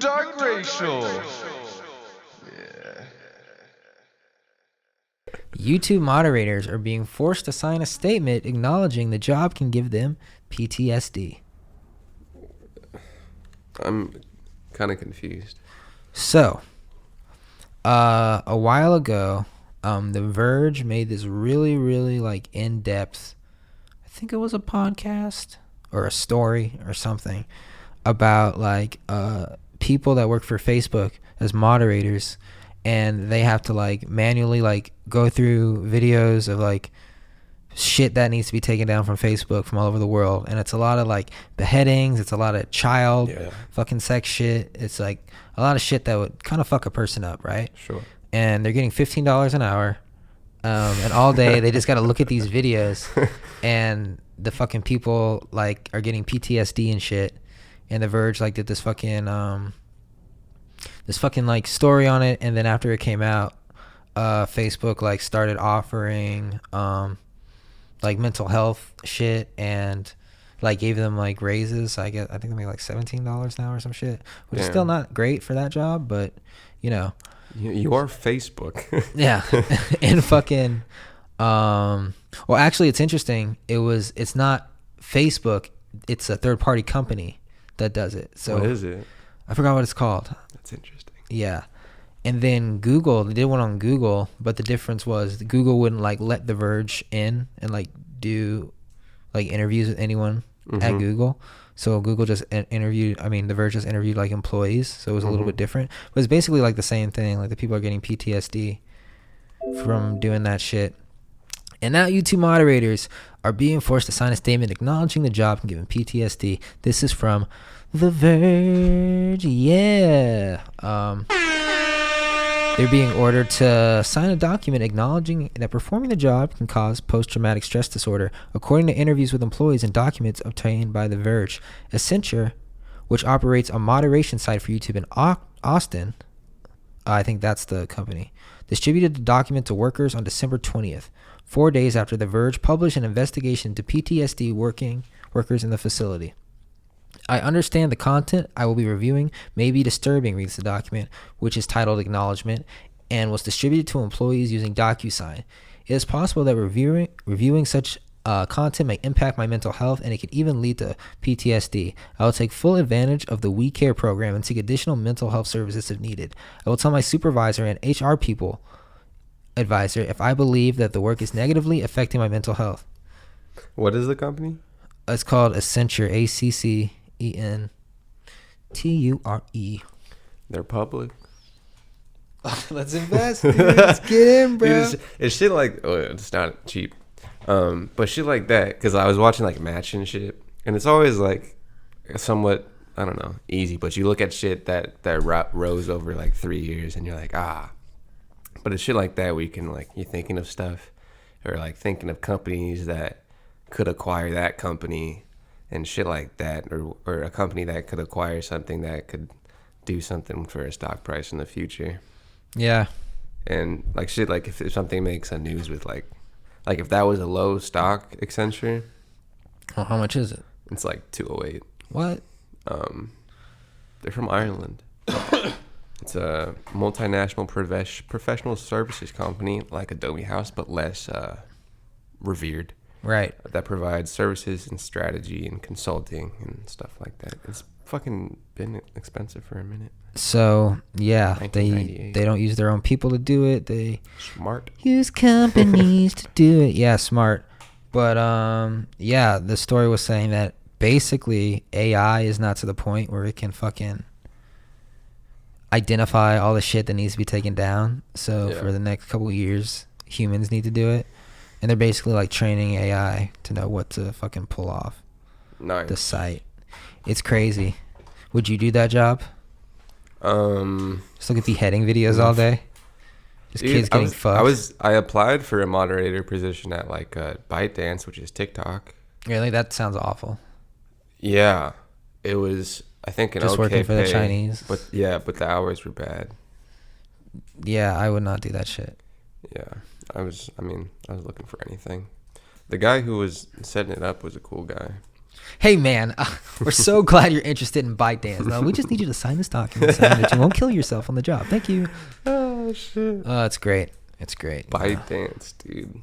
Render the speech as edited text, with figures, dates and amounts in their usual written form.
dark racial. Yeah. YouTube moderators are being forced to sign a statement acknowledging the job can give them PTSD. I'm kind of confused. So, a while ago, The Verge made this really, really like in-depth, I think it was a podcast or a story or something about like people that work for Facebook as moderators, and they have to like manually like go through videos of like shit that needs to be taken down from Facebook from all over the world. And it's a lot of like beheadings, it's a lot of child fucking sex shit, it's like a lot of shit that would kind of fuck a person up, right? Sure. And they're getting $15 an hour, and all day they just got to look at these videos, and the fucking people like are getting PTSD and shit. And The Verge like did this fucking like story on it, and then after it came out, Facebook like started offering like mental health shit and like gave them like raises. I think they make like $17 an hour or some shit, which is still not great for that job, but you know. You are Facebook. Yeah. And fucking well, actually it's interesting. It's not Facebook, it's a third party company that does it. So what is it? I forgot what it's called. That's interesting. Yeah. And then Google, they did one on Google, but the difference was Google wouldn't like let The Verge in and like do like interviews with anyone at Google. So Google just The Verge just interviewed like employees. So it was a little bit different. But it's basically like the same thing. Like the people are getting PTSD from doing that shit. And now YouTube moderators are being forced to sign a statement acknowledging the job and giving PTSD. This is from The Verge. Yeah. They're being ordered to sign a document acknowledging that performing the job can cause post-traumatic stress disorder, according to interviews with employees and documents obtained by The Verge. Accenture, which operates a moderation site for YouTube in Austin, I think that's the company, distributed the document to workers on December 20th, 4 days after The Verge published an investigation into PTSD workers in the facility. I understand the content I will be reviewing may be disturbing, reads the document, which is titled Acknowledgement, and was distributed to employees using DocuSign. It is possible that reviewing such content may impact my mental health, and it could even lead to PTSD. I will take full advantage of the We Care program and seek additional mental health services if needed. I will tell my supervisor and HR people advisor if I believe that the work is negatively affecting my mental health. What is the company? It's called Accenture, ACCENTURE. They're public. Let's invest, dude. Let's get in, bro. Dude, it's shit like, it's not cheap, but shit like that. Because I was watching like Match and shit, and it's always like somewhat, I don't know, easy. But you look at shit that rose over like 3 years, and you're like, But it's shit like that where you can like, you're thinking of stuff, or like thinking of companies that could acquire that company and shit like that, or a company that could acquire something that could do something for a stock price in the future. Yeah. And like shit, like if something makes a news with like if that was a low stock Accenture. Well, how much is it? It's like 208. What? They're from Ireland. It's a multinational professional services company like Adobe House, but less revered. Right. That provides services and strategy and consulting and stuff like that. It's fucking been expensive for a minute. So yeah, they don't use their own people to do it. They smart use companies to do it. Yeah, smart. But yeah, the story was saying that basically AI is not to the point where it can fucking identify all the shit that needs to be taken down. So for the next couple of years, humans need to do it. And they're basically like training AI to know what to fucking pull off the site. It's crazy. Would you do that job? Just look at beheading videos all day. Just kids getting fucked. I applied for a moderator position at like ByteDance, which is TikTok. Really? That sounds awful. Yeah, it was. I think an just okay working for pay, the Chinese. But the hours were bad. Yeah, I would not do that shit. Yeah. I was looking for anything. The guy who was setting it up was a cool guy. Hey man, we're so glad you're interested in ByteDance. No, we just need you to sign this document so that you won't kill yourself on the job. Thank you. Oh shit. It's great. It's great. ByteDance, dude.